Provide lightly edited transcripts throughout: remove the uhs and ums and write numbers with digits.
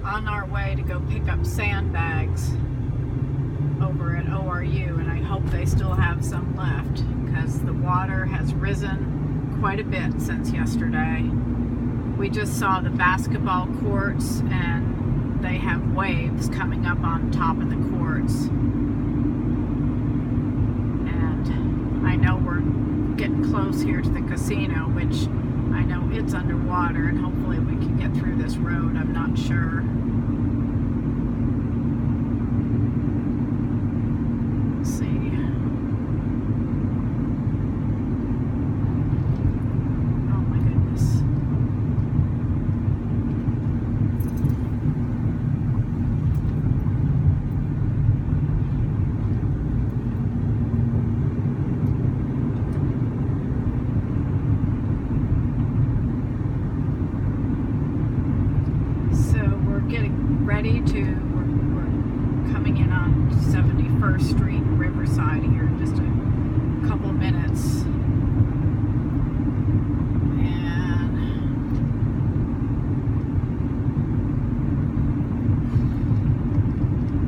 on our way to go pick up sandbags over at ORU, and I hope they still have some left because the water has risen quite a bit since yesterday. We just saw the basketball courts and they have waves coming up on top of the courts. And I know we're getting close here to the casino, which I know it's underwater, and hopefully we can get through this road. I'm not sure. Let's see. Oh my goodness. We're coming in on 71st Street Riverside here in just a couple minutes. And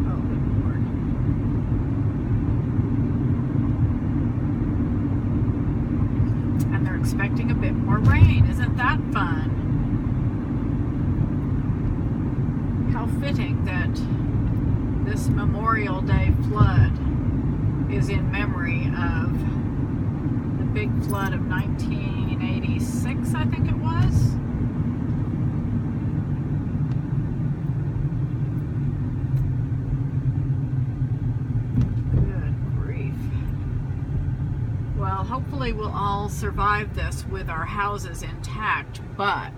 oh good Lord. And they're expecting a bit more rain. Isn't that fun? How fitting that this Memorial Day flood is in memory of the big flood of 1986, I think it was. Good grief. Well, hopefully we'll all survive this with our houses intact, but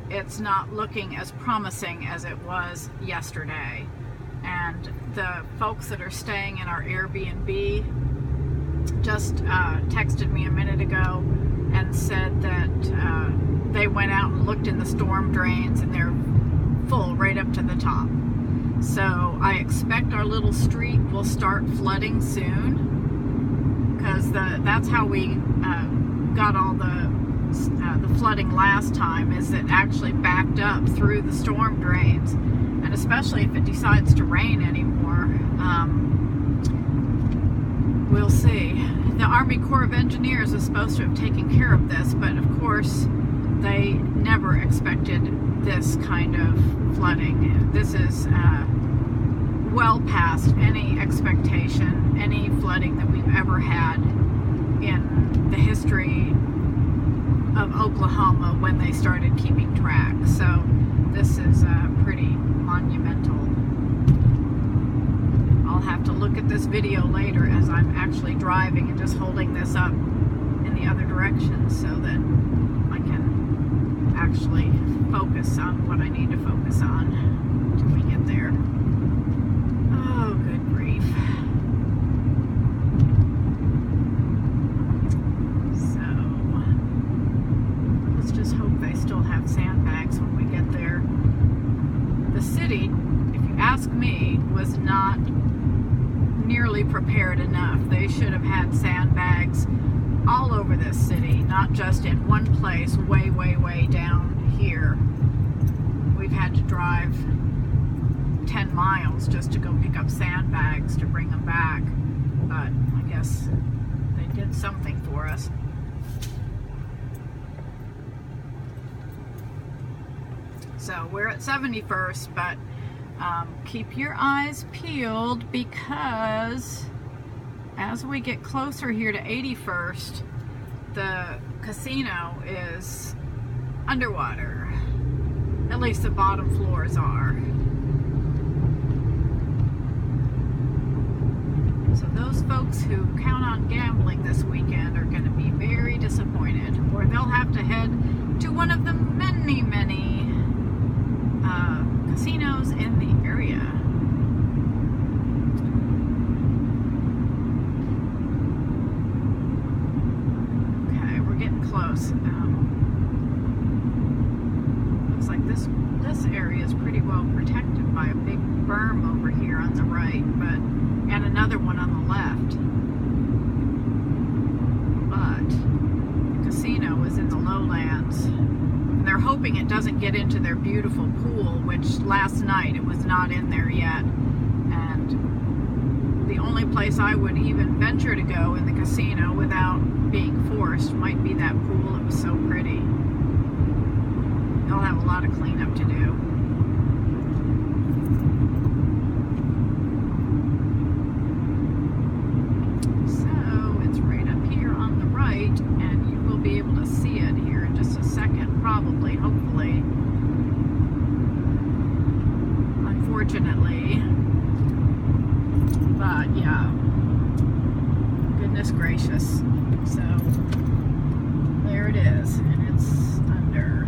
it's not looking as promising as it was yesterday. And the folks that are staying in our Airbnb just texted me a minute ago and said that they went out and looked in the storm drains and they're full right up to the top. So I expect our little street will start flooding soon, because that's how we got all the flooding last time, is it actually backed up through the storm drains. And especially if it decides to rain anymore, we'll see. The Army Corps of Engineers is supposed to have taken care of this, but of course they never expected this kind of flooding. This is well past any expectation, any flooding that we've ever had in the history of Oklahoma when they started keeping track. So this is pretty monumental. I'll have to look at this video later as I'm actually driving and just holding this up in the other direction so that I can actually focus on what I need to focus on until we get there. Oh, good grief. Just hope they still have sandbags when we get there. The city, if you ask me, was not nearly prepared enough. They should have had sandbags all over this city, not just in one place way, way, way down here. We've had to drive 10 miles just to go pick up sandbags to bring them back, but I guess they did something for us. So we're at 71st, but keep your eyes peeled, because as we get closer here to 81st, the casino is underwater. At least the bottom floors are. So those folks who count on gambling this weekend are going to be very disappointed, or they'll have to head to one of the many, many casinos in the area. Okay, we're getting close. Looks like this area is pretty well protected by a big berm over here on the right, and another one on the left. But the casino is in the lowlands. and they're hoping it doesn't get into their beautiful pool, which last night it was not in there yet. And the only place I would even venture to go in the casino without being forced might be that pool. It was so pretty. They'll have a lot of cleanup to do. So it's right up here on the right, and you will be able to see it here in just a second, probably, hopefully. Unfortunately. But yeah, goodness gracious. So there it is, and it's under.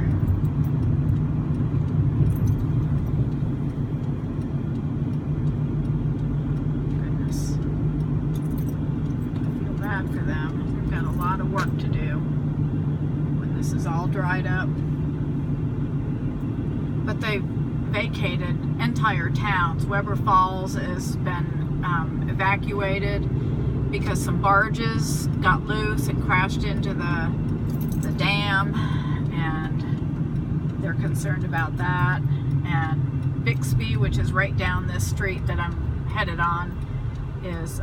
Goodness, I feel bad for them. They've got a lot of work to do when this is all dried up. But they've vacated entire towns. Weber Falls has been evacuated because some barges got loose and crashed into the dam, and they're concerned about that. And Bixby, which is right down this street that I'm headed on, is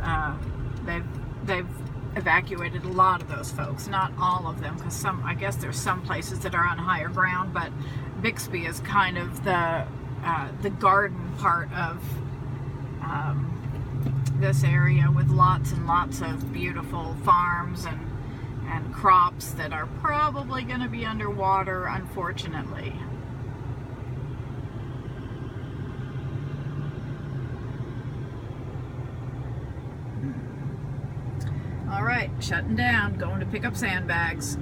they've evacuated a lot of those folks. Not all of them, because I guess there's some places that are on higher ground, but Bixby is kind of the garden part of this area, with lots and lots of beautiful farms and crops that are probably going to be underwater, unfortunately. All right, shutting down, going to pick up sandbags.